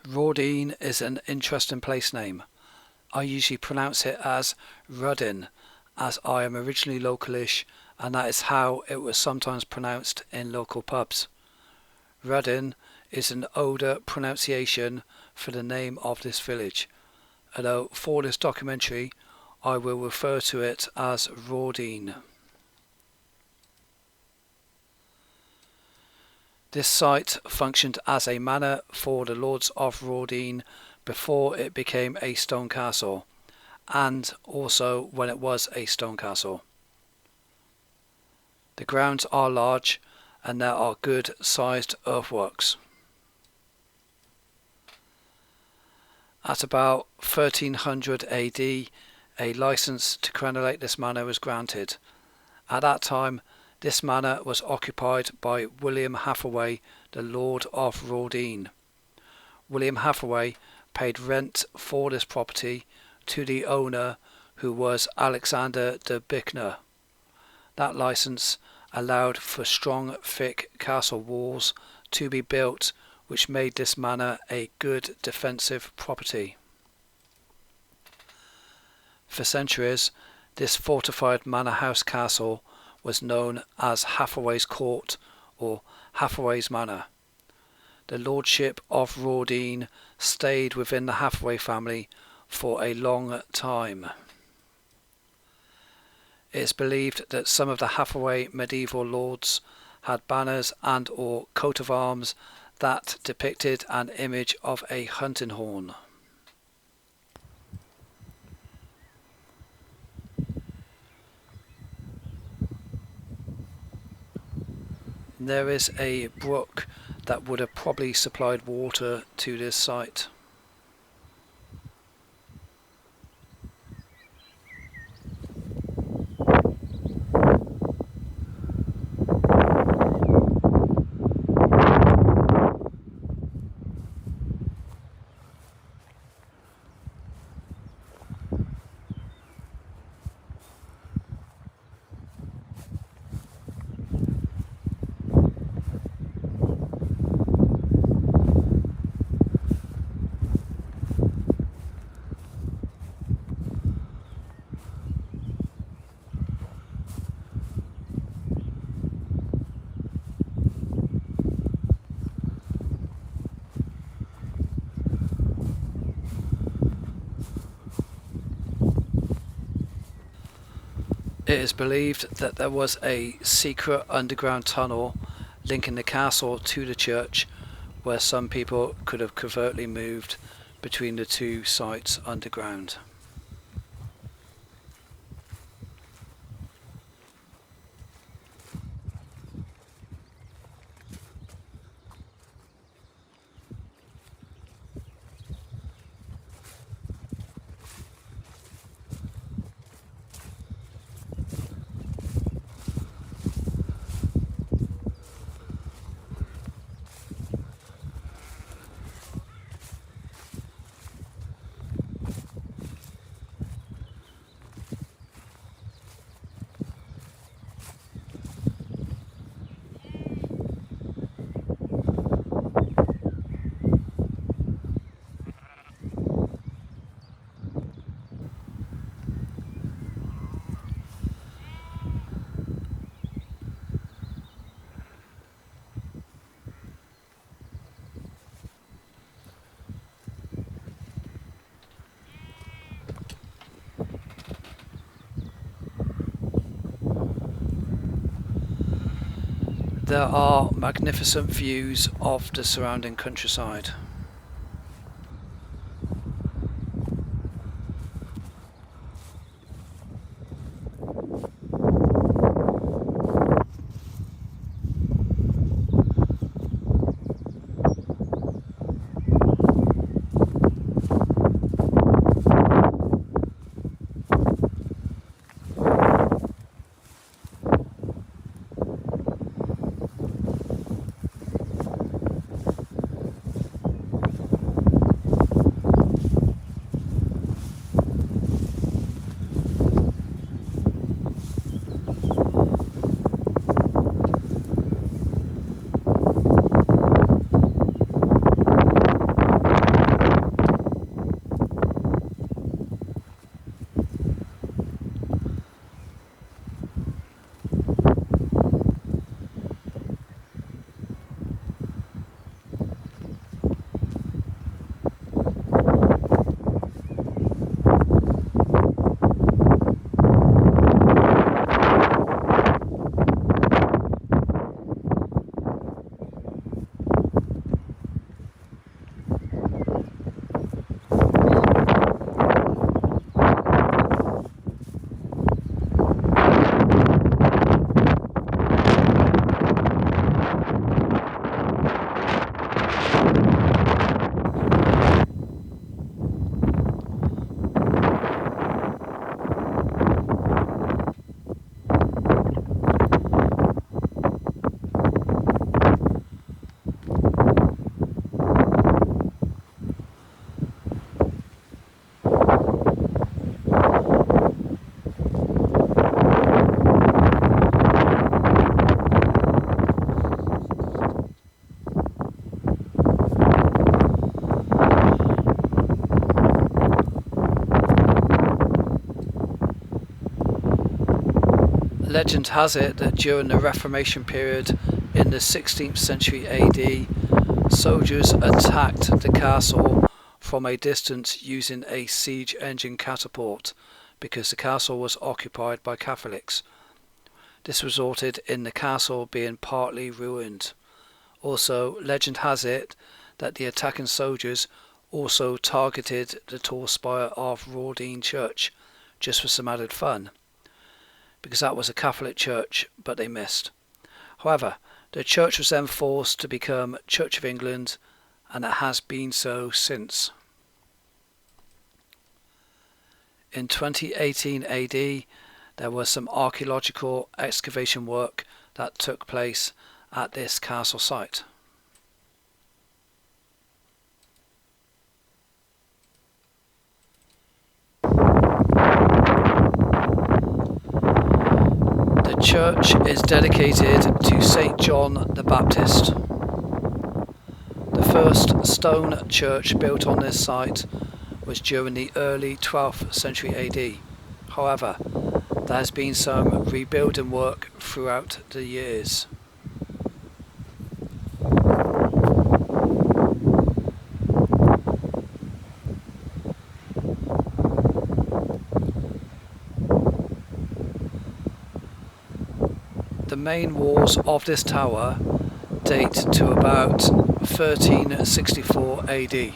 Ruardean is an interesting place name. I usually pronounce it as Ruardean, as I am originally localish, and that is how it was sometimes pronounced in local pubs. Ruardean is an older pronunciation for the name of this village, although for this documentary I will refer to it as Ruardean. This site functioned as a manor for the Lords of Ruardean before it became a stone castle, and also when it was a stone castle. The grounds are large and there are good sized earthworks. At about 1300 AD, a license to crenellate this manor was granted. At that time, this manor was occupied by William Hathaway, the Lord of Ruardean. William Hathaway paid rent for this property to the owner, who was Alexander de Bickner. That license allowed for strong, thick castle walls to be built, which made this manor a good defensive property. For centuries, this fortified manor house castle was known as Hathaway's Court or Hathaway's Manor. The lordship of Ruardean stayed within the Hathaway family for a long time. It is believed that some of the Hathaway medieval lords had banners and or coat of arms that depicted an image of a hunting horn. There is a brook that would have probably supplied water to this site. It is believed that there was a secret underground tunnel linking the castle to the church, where some people could have covertly moved between the two sites underground. There are magnificent views of the surrounding countryside. Legend has it that during the Reformation period in the 16th century AD, soldiers attacked the castle from a distance using a siege engine catapult because the castle was occupied by Catholics. This resulted in the castle being partly ruined. Also, legend has it that the attacking soldiers also targeted the tall spire of Ruardean church just for some added fun, because that was a Catholic church, but they missed. However, the church was then forced to become Church of England, and it has been so since. In 2018 AD, there was some archaeological excavation work that took place at this castle site. The church is dedicated to St. John the Baptist. The first stone church built on this site was during the early 12th century AD. However, there has been some rebuilding work throughout the years. The main walls of this tower date to about 1364 AD.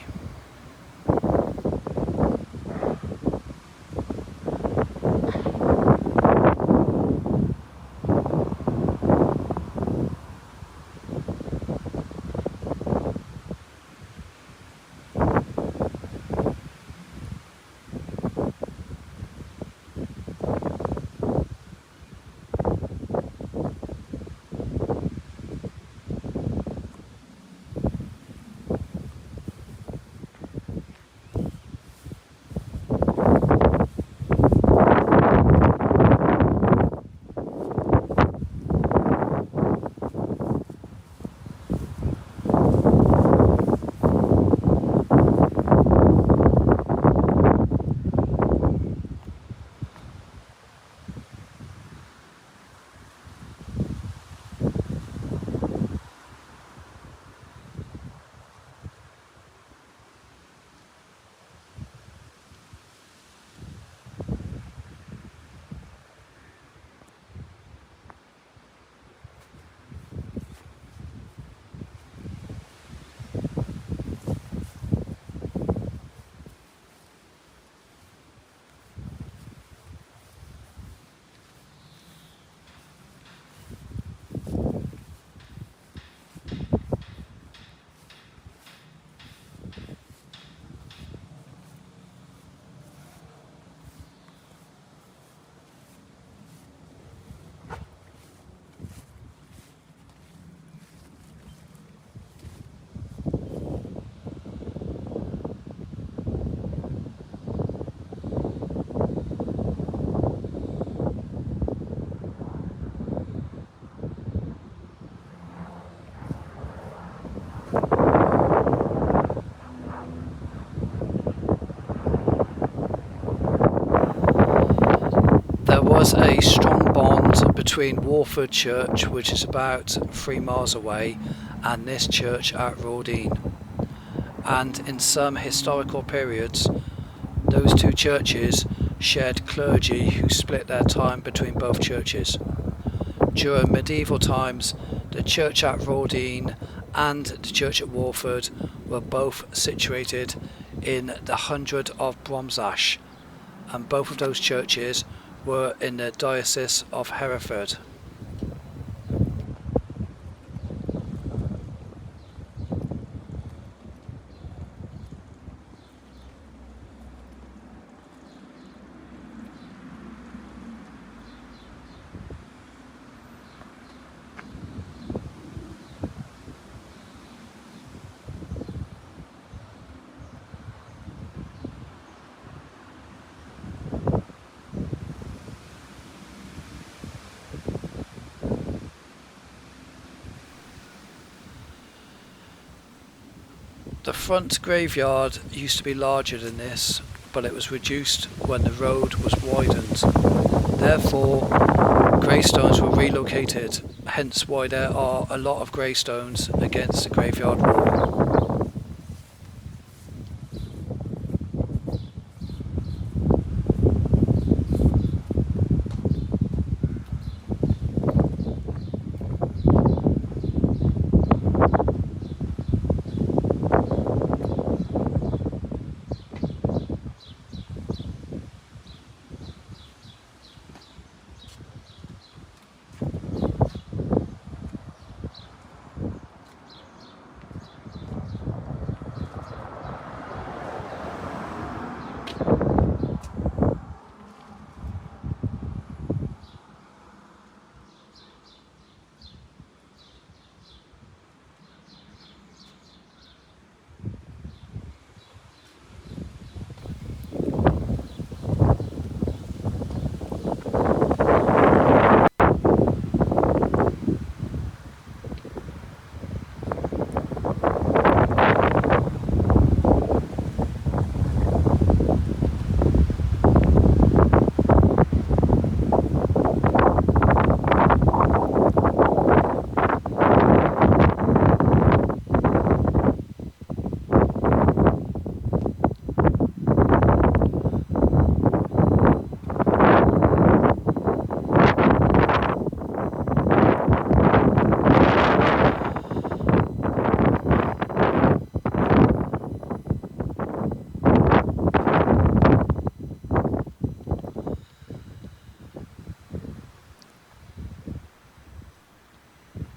There was a strong bond between Walford Church, which is about 3 miles away, and this church at Ruardean. And in some historical periods, those two churches shared clergy who split their time between both churches. During medieval times, the church at Ruardean and the church at Walford were both situated in the hundred of Bromsash, and both of those churches were in the Diocese of Hereford. The front graveyard used to be larger than this, but it was reduced when the road was widened. Therefore, gravestones were relocated, hence why there are a lot of gravestones against the graveyard wall.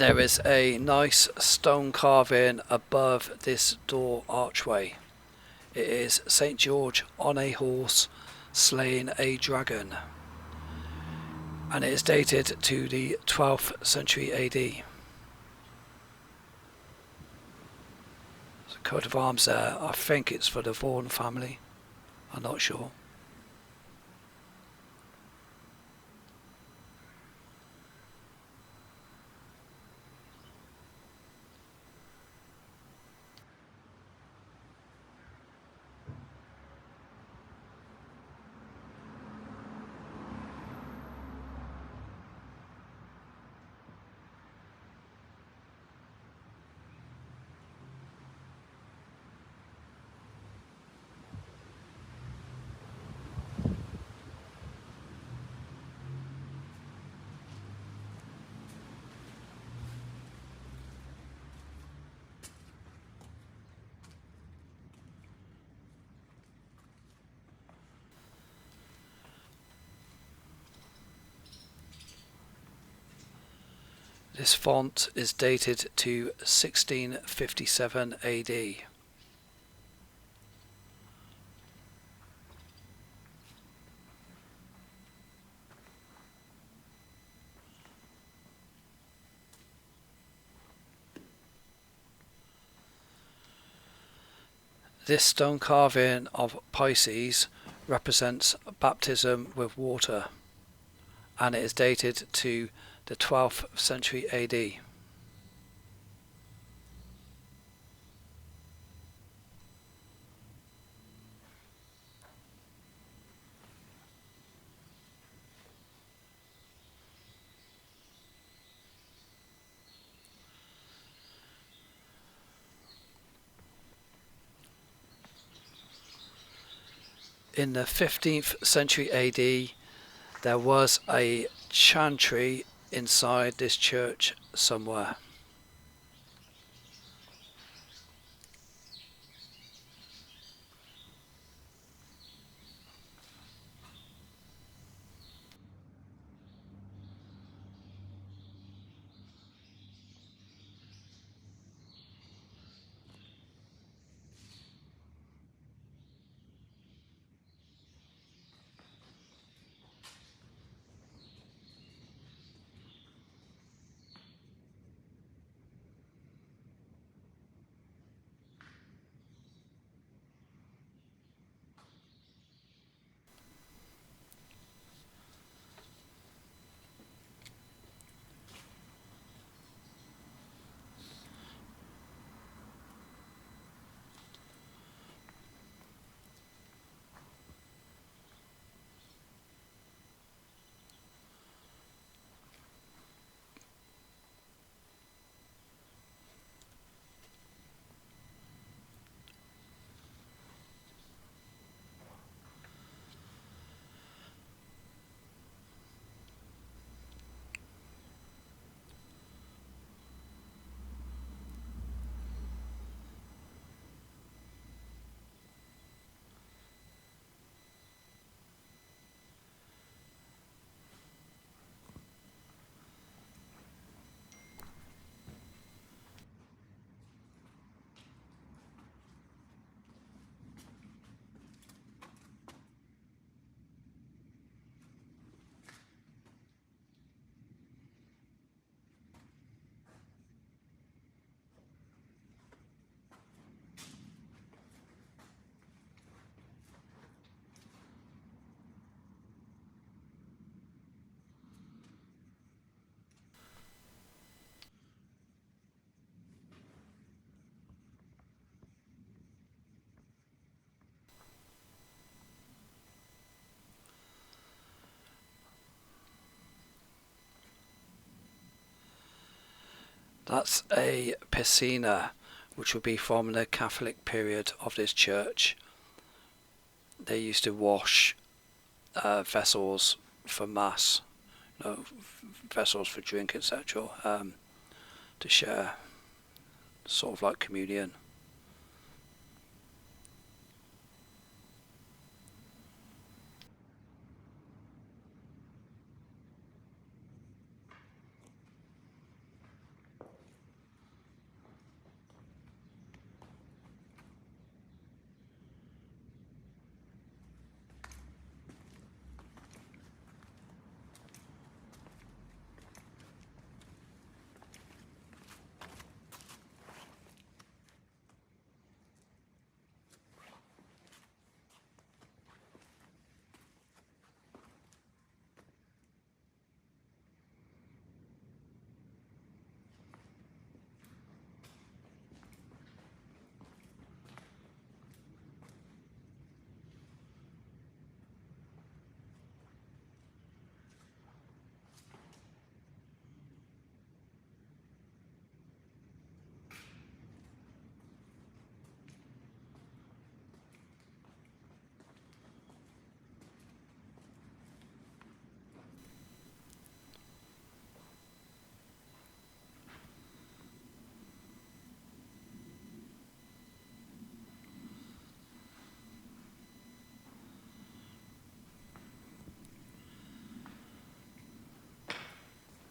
There is a nice stone carving above this door archway. It is St. George on a horse slaying a dragon, and it is dated to the 12th century AD. There's a coat of arms there. I think it's for the Vaughan family. I'm not sure. This font is dated to 1657 AD. This stone carving of Pisces represents baptism with water, and it is dated to the 12th century AD. In the 15th century AD, there was a chantry inside this church somewhere. That's a piscina, which would be from the Catholic period of this church. They used to wash vessels for mass, vessels for drink, etc., to share, sort of like communion.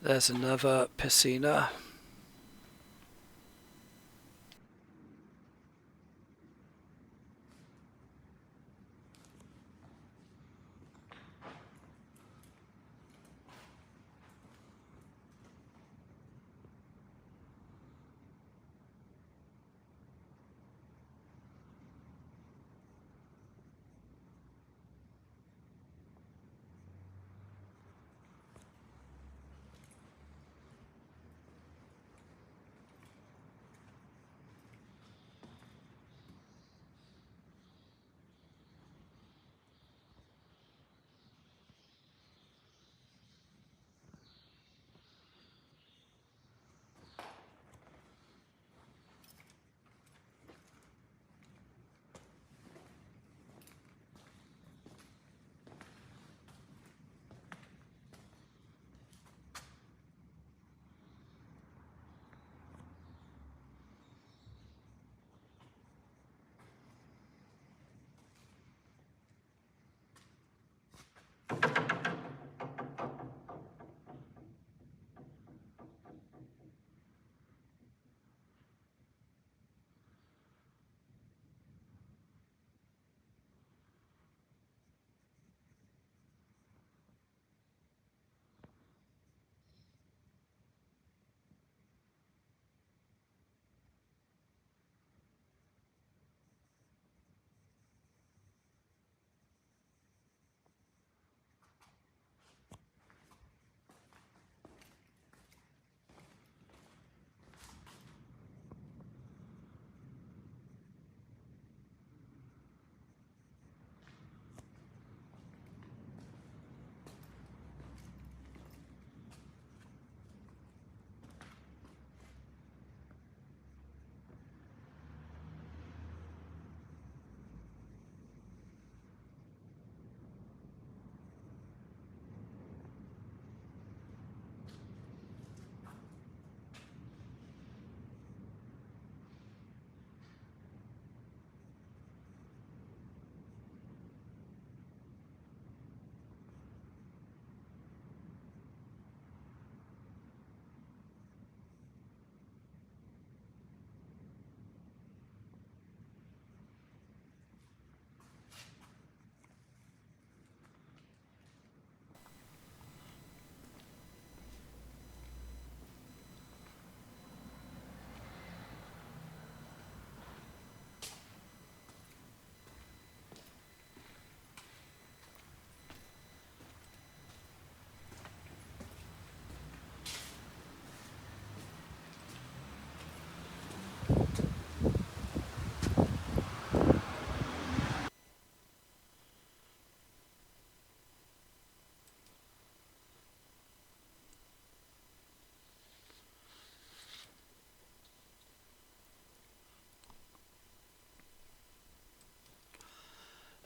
There's another piscina.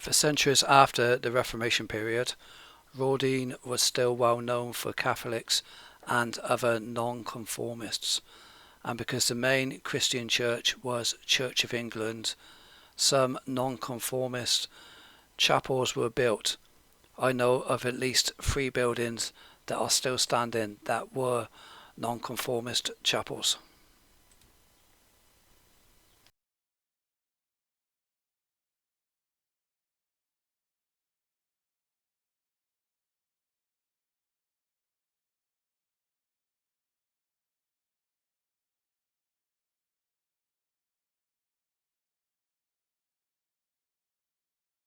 For centuries after the Reformation period, Ruardean was still well known for Catholics and other nonconformists, and because the main Christian church was Church of England, some nonconformist chapels were built. I know of at least 3 buildings that are still standing that were nonconformist chapels.